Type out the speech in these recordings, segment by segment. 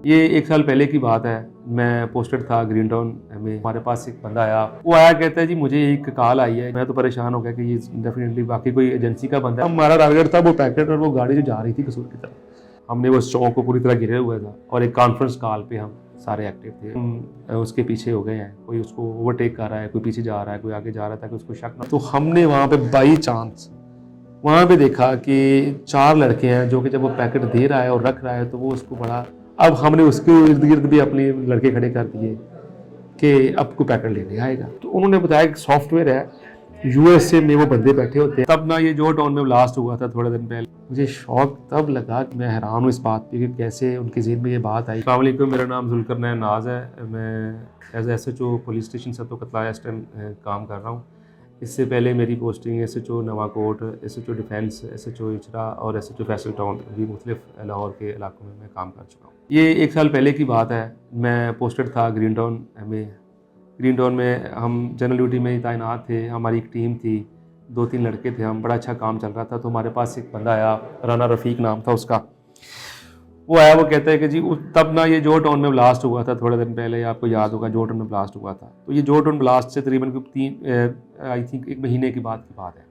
ये 1 साल पहले की बात है। मैं पोस्टेड था ग्रीन टाउन में। हमारे पास एक बंदा आया, वो आया कहता है जी मुझे एक कॉल आई है। मैं तो परेशान हो गया कि ये डेफिनेटली बाकी कोई एजेंसी का बंदा है। हमारा टारगेट था वो पैकेट और वो गाड़ी जो जा रही थी कसूर की तरफ। हमने वो चौक को पूरी तरह घिरे हुआ था और एक कॉन्फ्रेंस कॉल पे हम सारे एक्टिव थे। हम उसके पीछे हो गए हैं, कोई उसको ओवरटेक कर रहा है, कोई पीछे जा रहा है, कोई आगे जा रहा था कि उसको शक ना। तो हमने वहाँ पे बाई चांस वहाँ पे देखा कि 4 लड़के हैं जो कि जब वो पैकेट दे रहा है और रख रहा है तो वो उसको बड़ा, अब हमने उसके इर्द गिर्द भी अपने लड़के खड़े कर दिए कि अब कोई पैकेट लेने आएगा। तो उन्होंने बताया कि सॉफ्टवेयर है यूएसए में, वो बंदे बैठे होते हैं। तब ना ये जो टाउन में ब्लास्ट हुआ था थोड़े दिन पहले, मुझे शौक तब लगा कि मैं हैरान हूँ इस बात पे कि कैसे उनके ज़हन में ये बात आई। अस्सलाम वालेकुम, मेरा नाम जुल्करनैन नाज है। मैं एज SHO पुलिस स्टेशन सतो कतला इस टाइम काम कर रहा हूँ। इससे पहले मेरी posting SHO Nawakot, SHO Defence, SHO Ichhra और SHO फैसल टाउन भी मुख्तलिफ लाहौर के इलाकों में मैं काम कर चुका हूँ। ये 1 साल पहले की बात है। मैं पोस्टेड था ग्रीन टाउन में। ग्रीन टाउन में हम जनरल ड्यूटी में ही तैनात थे। हमारी एक टीम थी, 2-3 लड़के थे हम, बड़ा अच्छा काम चल रहा था। तो हमारे पास एक बंदा आया, राना रफ़ीक नाम था उसका। वो आया, वो कहता है कि जी तब ना ये जो टाउन में ब्लास्ट हुआ था थोड़े दिन पहले, आपको याद होगा जो टाउन में ब्लास्ट हुआ था। तो ये जो टाउन ब्लास्ट से तकरीबन आई थिंक 1 महीने की बात है।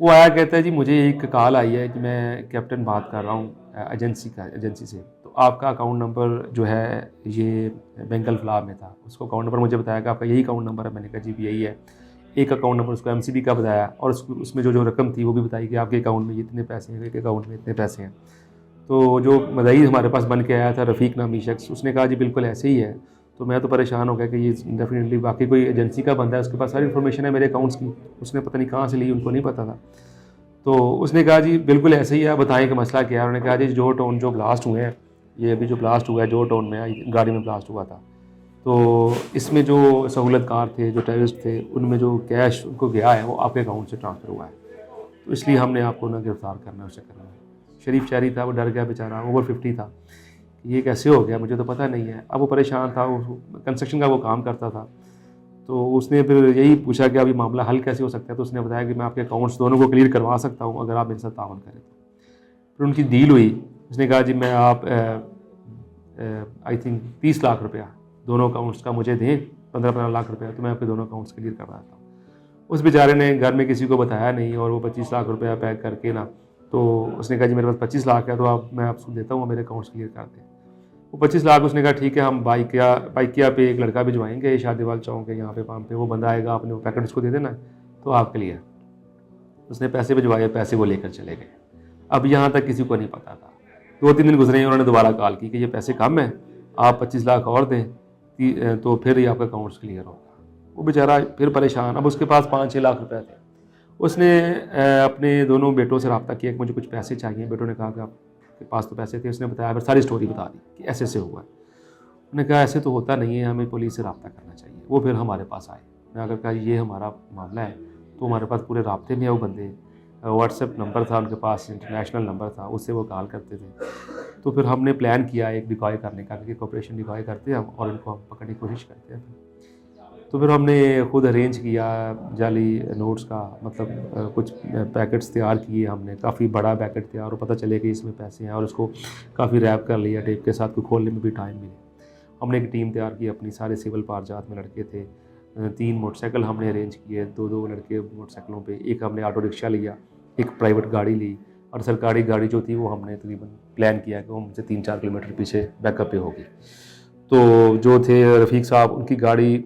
वो आया, कहता है जी मुझे एक कॉल आई है कि मैं कैप्टन बात कर रहा हूँ एजेंसी से। तो आपका अकाउंट नंबर जो है ये बैंकल फलाह में था। उसको अकाउंट नंबर मुझे बताया कि आपका यही अकाउंट नंबर है। मैंने कहा जी यही है। एक अकाउंट नंबर उसको MCB का बताया और उसमें जो रकम थी वो भी बताई कि आपके अकाउंट में इतने पैसे हैं, एक अकाउंट में इतने पैसे हैं। तो जो मदई हमारे पास बन के आया था, रफ़ीक नामी शख्स, उसने कहा जी बिल्कुल ऐसे ही है। तो मैं तो परेशान हो गया कि ये डेफिनेटली बाकी कोई एजेंसी का बंदा है, उसके पास सारी इन्फॉर्मेशन है मेरे अकाउंट्स की। उसने पता नहीं कहाँ से ली, उनको नहीं पता था। तो उसने कहा जी बिल्कुल ऐसे ही है, बताएं कि मसला क्या है। उन्होंने कहा जी जो टाउन जो ब्लास्ट हुए हैं, ये अभी जो ब्लास्ट हुआ है जो टाउन में गाड़ी में ब्लास्ट हुआ था, तो इसमें जो सहूलतकार थे, जो टेररिस्ट थे, उनमें जो कैश उनको गया है वो आपके अकाउंट से ट्रांसफ़र हुआ है। तो इसलिए हमने आपको ना गिरफ़्तार करना है उस चक्कर में। शरीफ शहरी था, वो डर गया बेचारा, ओवर 50 था। ये कैसे हो गया, मुझे तो पता नहीं है। अब वो परेशान था, वो कंस्ट्रक्शन का वो काम करता था। तो उसने फिर यही पूछा कि अभी मामला हल कैसे हो सकता है। तो उसने बताया कि मैं आपके अकाउंट्स दोनों को क्लियर करवा सकता हूँ अगर आप मेरे साथ ताउन करें तो। फिर उनकी डील हुई। उसने कहा जी मैं आप आई थिंक 30 लाख रुपया दोनों अकाउंट्स का मुझे दें, 15-15 लाख रुपया, तो मैं आपके दोनों अकाउंट्स क्लियर करवा देता हूँ। उस बेचारे ने घर में किसी को बताया नहीं और वो 25 लाख रुपया पैक करके ना, तो उसने कहा जी मेरे पास 25 लाख है, तो आप मैं आपको देता हूँ, मेरे अकाउंट्स क्लियर कर दें। वो 25 लाख उसने कहा ठीक है, हम बाइकिया पे एक लड़का भिजवाएंगे शादीवाल चौक है यहाँ पे पाम पे, वो बंदा आएगा, आपने वो पैकेट उसको दे देना तो आप क्लियर। उसने पैसे भिजवाए, पैसे वो लेकर चले गए। अब यहाँ तक किसी को नहीं पता था। 2-3 दिन गुजरे, उन्होंने दोबारा कॉल की कि ये पैसे कम है, आप 25 लाख और दें तो फिर ये आपका अकाउंट्स क्लियर होगा। वो बेचारा फिर परेशान। अब उसके पास 5-6 लाख रुपए थे। उसने अपने दोनों बेटों से रब्ता किया कि मुझे कुछ पैसे चाहिए। बेटों ने कहा कि आपके पास तो पैसे थे। उसने बताया, फिर सारी स्टोरी बता दी कि ऐसे ऐसे हुआ है। उन्होंने कहा ऐसे तो होता नहीं है, हमें पुलिस से रब्ता करना चाहिए। वो फिर हमारे पास आए। मैं अगर कहा ये हमारा मामला है, तो हमारे पास पूरे राब्ते में है वो बंदे। व्हाट्सएप नंबर था उनके पास, इंटरनेशनल नंबर था, उससे वो कॉल करते थे। तो फिर हमने प्लान किया एक डिकॉय करने का, क्योंकि ऑपरेशन डिकॉय करते हैं हम और इनको हम पकड़ने की कोशिश करते हैं। तो फिर हमने खुद अरेंज किया जाली नोट्स का, मतलब कुछ पैकेट्स तैयार किए हमने, काफ़ी बड़ा पैकेट तैयार, और पता चले कि इसमें पैसे हैं, और उसको काफ़ी रैप कर लिया टेप के साथ, कोई खोलने में भी टाइम मिले। हमने एक टीम तैयार की अपनी, सारे सिविल पारजात में लड़के थे। 3 मोटरसाइकिल हमने अरेंज किए, 2-2 लड़के मोटरसाइकिलों पे, एक हमने ऑटो रिक्शा लिया, एक प्राइवेट गाड़ी ली, और सरकारी गाड़ी जो थी वो हमने तकरीबन प्लान किया कि वो हमसे 3-4 किलोमीटर पीछे बैकअप पे होगी। तो जो थे रफ़ीक साहब, उनकी गाड़ी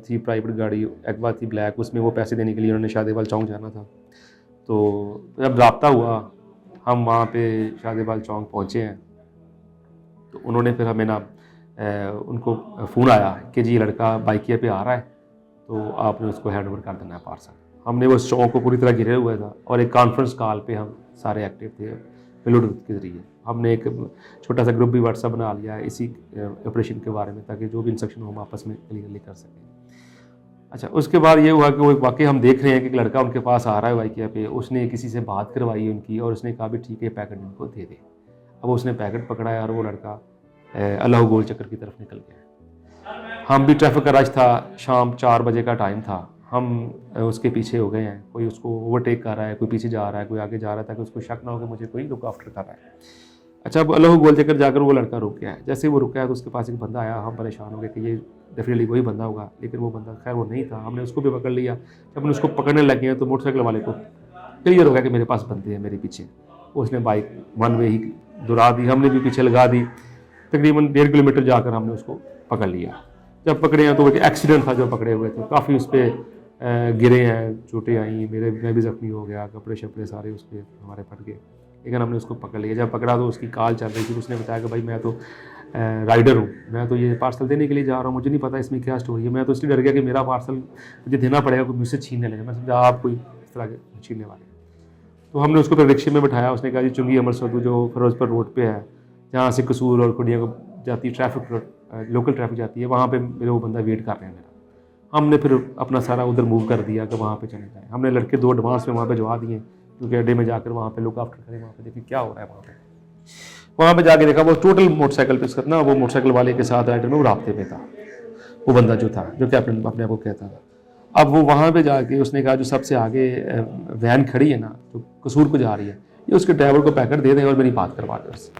थी प्राइवेट गाड़ी, एक्वा थी ब्लैक, उसमें वो पैसे देने के लिए उन्होंने शादीवाल चौक जाना था। तो जब रब्ता हुआ, हम वहाँ पे शादीवाल चौक पहुँचे हैं, तो उन्होंने फिर हमें ना उनको फ़ोन आया कि जी लड़का बाइकिया पे आ रहा है, तो आपने उसको हैंड ओवर कर देना है पार्सल। हमने वो चौक को पूरी तरह घिरे हुआ था और एक कॉन्फ्रेंस कॉल पे हम सारे एक्टिव थे ब्लूटूथ के ज़रिए। हमने एक छोटा सा ग्रुप भी व्हाट्सएप बना लिया है इसी ऑपरेशन के बारे में, ताकि जो भी इंस्ट्रक्शन हो हम आपस में क्लियरली कर सकें। अच्छा, उसके बाद ये हुआ कि वो वाकई हम देख रहे हैं कि एक लड़का उनके पास आ रहा है बाइकिया पे। उसने किसी से बात करवाई उनकी, और उसने कहा भी ठीक है पैकेट इनको दे दे। अब उसने पैकेट पकड़ाया और वो लड़का अल्लाह गोल चक्कर की तरफ निकल गया। हम भी ट्रैफिक का रश था, शाम 4 बजे का टाइम था। हम उसके पीछे हो गए हैं, कोई उसको ओवरटेक कर रहा है, कोई पीछे जा रहा है, कोई आगे जा रहा था कि उसको शक ना हो कि मुझे कोई लुक आफ्टर कर रहा है। अच्छा, अब अल्लाह गोल चक्कर जाकर वो लड़का रुक गया है। जैसे ही वो रुका है तो उसके पास एक बंदा आया, हम परेशान हो गए कि ये डेफिनेटली वही बंदा होगा, लेकिन वो बंदा खैर वो नहीं था। हमने उसको भी पकड़ लिया। जब हमने उसको पकड़ने लगे हैं तो मोटरसाइकिल वाले को क्लियर हो गया कि मेरे पास बंदे हैं मेरे पीछे। उसने बाइक वन वे ही दुरा दी, हमने भी पीछे लगा दी। तकरीबन 1.5 किलोमीटर जाकर हमने उसको पकड़ लिया। जब पकड़े हैं तो एक एक्सीडेंट था जो पकड़े हुए थे, काफ़ी उस पर गिरे हैं, चोटें आई, मैं भी ज़ख्मी हो गया, कपड़े शपड़े सारे उस पर हमारे फट गए। लेकिन हमने उसको पकड़ लिया। जब पकड़ा तो उसकी कॉल चल रही थी। उसने बताया कि भाई मैं तो राइडर हूँ, मैं तो ये पार्सल देने के लिए जा रहा हूँ, मुझे नहीं पता इसमें क्या स्टोरी है। मैं तो इसलिए डर गया कि मेरा पार्सल मुझे देना पड़ेगा, कोई मुझसे छीनने लगे। मैं समझा आप कोई इस तरह के छीनने वाले। तो हमने उसको फिर रिक्शे में बिठाया। उसने कहा जी चुंगी अमर सदू जो फिरोजपुर रोड पे है, जहाँ से कसूर और कुड़िया को जाती ट्रैफिक, लोकल ट्रैफिक जाती है, वहाँ पे मेरे वो बंदा वेट कर रहे हैं मेरा। हमने फिर अपना सारा उधर मूव कर दिया कि वहाँ पे चले जाएँ। हमने लड़के 2 एडवांस में वहाँ पे जवा दिए, क्योंकि अड्डे में जाकर वहाँ पे लुक आफ्टर करें, वहाँ पे देखें क्या हो रहा है। वहाँ पे जाके देखा वो टोटल मोटरसाइकिल पे उसका ना, वो मोटरसाइकिल वाले के साथ राइडर में वो राब्ते पे था, वो बंदा जो था, जो कैप्टन अपने आप को कहता था। अब वो वहाँ पे जाके उसने कहा जो सबसे आगे वैन खड़ी है ना, जो कसूर को जा रही है, ये उसके ड्राइवर को पैकेट दे दें और मेरी बात करवा दें उससे।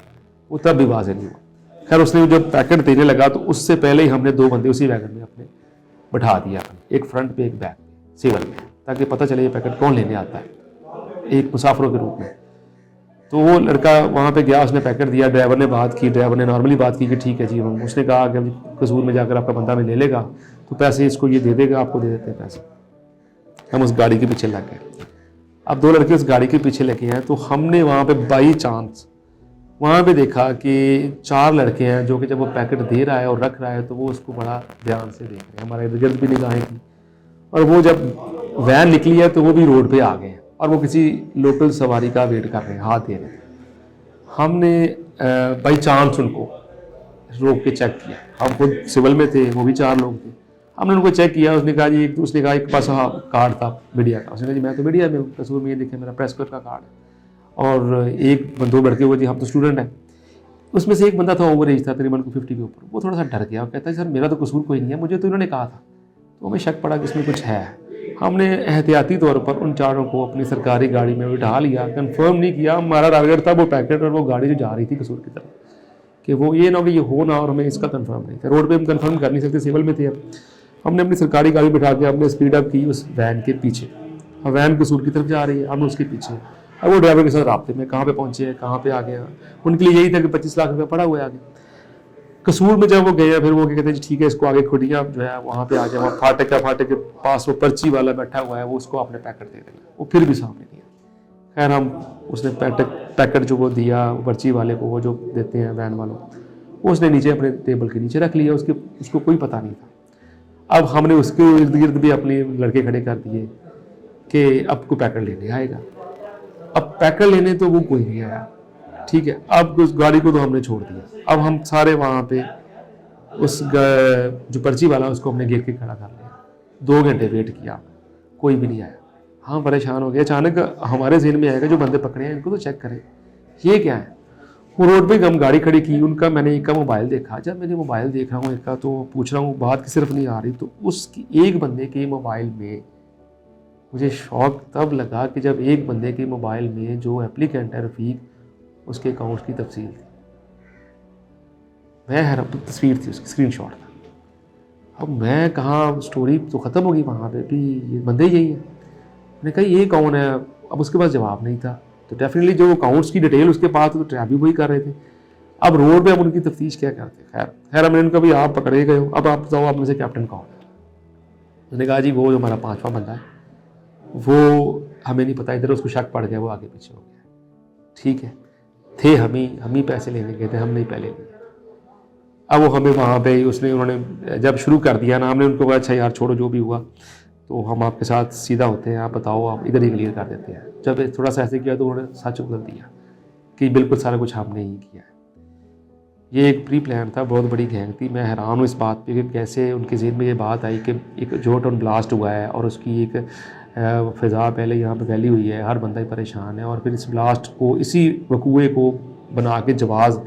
वो तब भी वाज़ेह नहीं हुआ। खैर उसने जब पैकेट देने लगा तो उससे पहले ही हमने 2 बंदे उसी वैगन में अपने बैठा दिया, एक फ्रंट पे एक बैक पे सिविल में, ताकि पता चले ये पैकेट कौन लेने आता है, एक मुसाफिरों के रूप में। तो वो लड़का वहाँ पे गया, उसने पैकेट दिया, ड्राइवर ने बात की, ड्राइवर ने नॉर्मली बात की कि ठीक है जी। उसने कहा कि कसूर में जाकर आपका बंदा में ले लेगा तो पैसे इसको ये दे देगा, आपको दे देते हैं पैसे। हम उस गाड़ी के पीछे लग गए। अब 2 लड़के उस गाड़ी के पीछे लगे हैं। तो हमने वहाँ पे बाई चांस वहाँ पे देखा कि 4 लड़के हैं जो कि जब वो पैकेट दे रहा है और रख रहा है तो वो उसको बड़ा ध्यान से देख रहे हैं। हमारे इर्द गिर्द भी निगाहें थी। और वो जब वैन निकली है तो वो भी रोड पे आ गए हैं और वो किसी लोकल सवारी का वेट कर रहे हैं, हाथ दे रहे हैं। हमने बाई चांस उनको रोक के चेक किया। हम खुद सिविल में थे, वो भी 4 लोग थे। हमने उनको चेक किया। उसने कहा जी, उसने कहा एक पास कार्ड था मीडिया का। उसने कहा जी मैं तो मीडिया में हूँ, कसूर में ये देखें मेरा प्रेस क्लब का कार्ड है। और एक 2 लड़के हुए जी हम तो स्टूडेंट हैं। उसमें से एक बंदा था, ओवर एज था, तकरीबन 50 के ऊपर। वो थोड़ा सा डर गया और कहता है सर मेरा तो कसूर कोई नहीं है, मुझे तो इन्होंने कहा था। तो हमें शक पड़ा कि इसमें कुछ है। हमने एहतियाती तौर पर उन 4 को अपनी सरकारी गाड़ी में बिठा लिया, कंफर्म नहीं किया। हमारा टारगेट था वो पैकेट और वो गाड़ी जो जा रही थी कसूर की तरफ, कि वो ये ना कि ये हो ना, और हमें इसका कंफर्म नहीं था। रोड पे हम कंफर्म कर नहीं सकते, सिविल में थे। अब हमने अपनी सरकारी गाड़ी बिठा के हमने स्पीड अप की उस वैन के पीछे। और वैन कसूर की तरफ जा रही है, हम उसके पीछे। अब वो ड्राइवर के साथ राब्ते में, कहाँ पे पहुँचे हैं, कहाँ पे आ गया। उनके लिए यही था कि 25 लाख रुपये पड़ा हुआ है आगे। कसूर में जब वो गए फिर वो क्या कहते हैं ठीक है, इसको आगे खुटिया जो है वहाँ पे आ गया। वहाँ फाटक के पास वो पर्ची वाला बैठा हुआ है, वो उसको आपने पैकेट दे देना। वो फिर भी सामने दिया। खैर हम उसने पैकेट जो वो दिया पर्ची वाले को, वो जो देते हैं वैन वालों, वो उसने नीचे अपने टेबल के नीचे रख लिया। उसको कोई पता नहीं था। अब हमने उसके इर्द गिर्द भी अपने लड़के खड़े कर दिए कि अब कोई पैकेट लेने आएगा। अब पैकेट लेने तो वो कोई नहीं आया, ठीक है। अब उस गाड़ी को तो हमने छोड़ दिया। अब हम सारे वहाँ पे उस जो पर्ची वाला उसको हमने घेर के खड़ा कर लिया। 2 घंटे वेट किया, कोई भी नहीं आया। हाँ परेशान हो गए। अचानक हमारे ज़हन में आएगा जो बंदे पकड़े हैं इनको तो चेक करें, ये क्या है। वो रोड पे हम गाड़ी खड़ी की, उनका मैंने एक का मोबाइल देखा। जब मैंने मोबाइल देख रहा हूँ एक का, तो पूछ रहा हूँ बात की सिर्फ नहीं आ रही। तो उसकी एक बंदे के मोबाइल में मुझे शौक तब लगा कि जब एक बंदे के मोबाइल में जो एप्लीकेंट है रफ़ीक, उसके अकाउंट की तफसील थी। मैं हैरान, तस्वीर थी उसकी, स्क्रीनशॉट था। अब मैं कहाँ, स्टोरी तो ख़त्म होगी वहाँ पे भी, ये बंदे यही है। मैंने कहा ये कौन है। अब उसके पास जवाब नहीं था। तो डेफिनेटली जो अकाउंट्स की डिटेल उसके पास तो ट्रैप भी वही कर रहे थे। अब रोड पे हम उनकी तफ्तीश क्या करते। खैर हमने उनका भी आप पकड़े गए हो, अब आप बताओ आप में से कैप्टन कौन है। उसने कहा जी वो जो हमारा 5वां बंदा है, वो हमें नहीं पता, इधर उसको शक पड़ गया, वो आगे पीछे हो गया। ठीक है, थे हम ही पैसे लेने गए थे, हमने ही पहले लिए। अब वो हमें वहाँ पे उन्होंने जब शुरू कर दिया ना, हमने उनको कहा अच्छा यार छोड़ो जो भी हुआ तो हम आपके साथ सीधा होते हैं, आप बताओ, आप इधर ही क्लियर कर देते हैं। जब थोड़ा सा ऐसे किया तो उन्होंने सच उगल दिया कि बिल्कुल सारा कुछ हमने ही किया है। ये एक प्री प्लान था, बहुत बड़ी गैंग थी। मैं हैरान हूँ इस बात पे कि कैसे उनके ज़हन में ये बात आई कि एक जो टन ब्लास्ट हुआ है और उसकी एक फ़िज़ा पहले यहाँ पे फैली हुई है, हर बंदा ही परेशान है, और फिर इस ब्लास्ट को, इसी वकूए को बना के जवाज़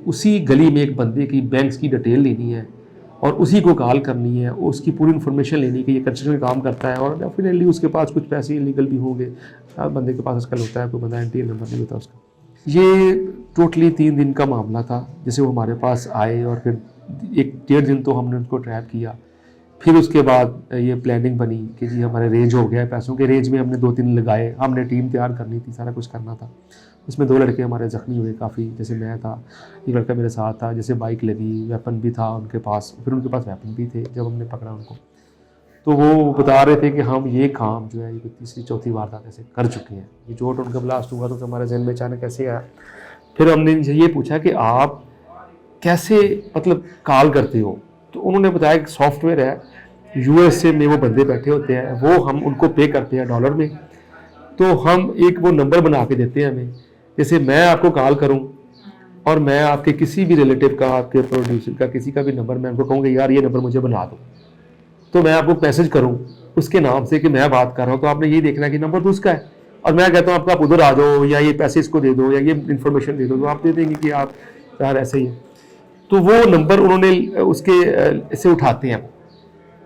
उसी गली में एक बंदे की बैंक्स की डिटेल लेनी है और उसी को कॉल करनी है, उसकी पूरी इन्फॉर्मेशन लेनी कि ये कंस्ट्रक्शन काम करता है और डेफिनेटली उसके पास कुछ पैसे इलीगल भी होंगे। हर बंदे के पास आजकल होता है, कोई बंदा एंटी नंबर नहीं होता उसका। ये टोटली 3 दिन का मामला था। जैसे वो हमारे पास आए और फिर 1 डेढ़ दिन तो हमने उनको ट्रैप किया। फिर उसके बाद ये प्लानिंग बनी कि जी हमारे रेंज हो गया है, पैसों के रेंज में हमने 2-3 लगाए, हमने टीम तैयार करनी थी, सारा कुछ करना था। उसमें 2 लड़के हमारे ज़ख्मी हुए काफ़ी, जैसे मैं था, एक लड़का मेरे साथ था, जैसे बाइक लगी, वेपन भी था उनके पास, फिर उनके पास वेपन भी थे जब हमने पकड़ा उनको। तो वो बता रहे थे कि हम ये काम जो है ये तीसरी चौथी वारदात ऐसे कर चुके हैं। ये चोट उनका ब्लास्ट हुआ तो हमारे जहन में अचानक कैसे आया। फिर हमने इनसे ये पूछा कि आप कैसे मतलब कॉल करते हो? तो उन्होंने बताया कि सॉफ्टवेयर है, यूएसए में वो बंदे बैठे होते हैं, वो हम उनको पे करते हैं डॉलर में, तो हम एक वो नंबर बना के देते हैं हमें। जैसे मैं आपको कॉल करूं और मैं आपके किसी भी रिलेटिव का, आपके प्रोड्यूसर का, किसी का भी नंबर मैं उनको कहूँगा यार ये नंबर मुझे बना दो, तो मैं आपको मैसेज करूं उसके नाम से कि मैं बात कर रहा हूं, तो आपने ये देखना है कि नंबर तो उसका है, और मैं कहता हूं आपको आप उधर आ जाओ या ये पैसे इसको दे दो या ये इन्फॉर्मेशन दे दो, तो आप दे देंगे कि आप यार ऐसे ही है। तो वो नंबर उन्होंने उसके से उठाते हैं,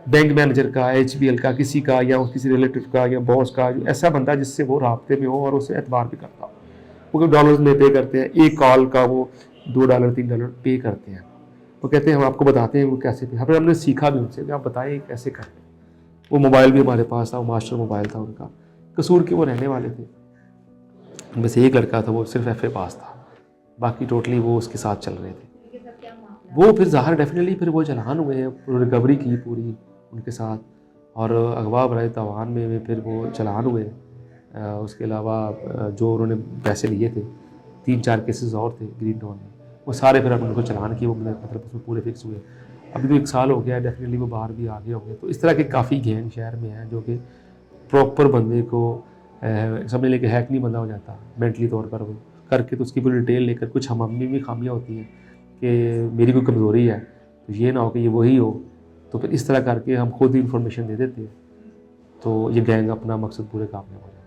बैंक मैनेजर का, HBL का, किसी का, या किसी रिलेटिव का या बॉस का, ऐसा बंदा जिससे वो राब्ते में हो और उसे एतबार भी करता हो, वो डॉलर्स में पे करते हैं। एक कॉल का वो $2 $3 पे करते हैं। वो कहते हैं हम आपको बताते हैं वो कैसे पे। फिर हमने सीखा भी उनसे कि आप बताएं कैसे करें। वो मोबाइल भी हमारे पास था, वो मास्टर मोबाइल था उनका, कसूर के वो रहने वाले थे। उनमें से एक लड़का था वो सिर्फ FA पास था, बाकी टोटली वो उसके साथ चल रहे थे। वो फिर ज़ाहिर डेफिनेटली फिर वो चलान हुए, रिकवरी की पूरी उनके साथ, और अगवा बराए तावान में फिर वो चलान हुए। उसके अलावा जो उन्होंने पैसे लिए थे, 3-4 केसेस और थे ग्रीन टाउन में, वो सारे फिर उनको चलान किए, वो मतलब उसमें पूरे फिक्स हुए। अभी तो 1 साल हो गया है, डेफिनेटली वो बाहर भी आ गए होंगे। तो इस तरह के काफ़ी गैंग शहर में हैं जो कि प्रॉपर बंदे को समझ लेके हैक नहीं बंदा हो जाता मेंटली तौर पर, वो करके तो उसकी पूरी डिटेल लेकर, कुछ हम अपनी भी खामियाँ होती हैं कि मेरी कोई कमज़ोरी है तो ये ना हो कि ये वही हो, तो फिर इस तरह करके हम खुद ही इन्फॉर्मेशन दे देते हैं, तो ये गैंग अपना मकसद पूरे कामयाब हो जाता है।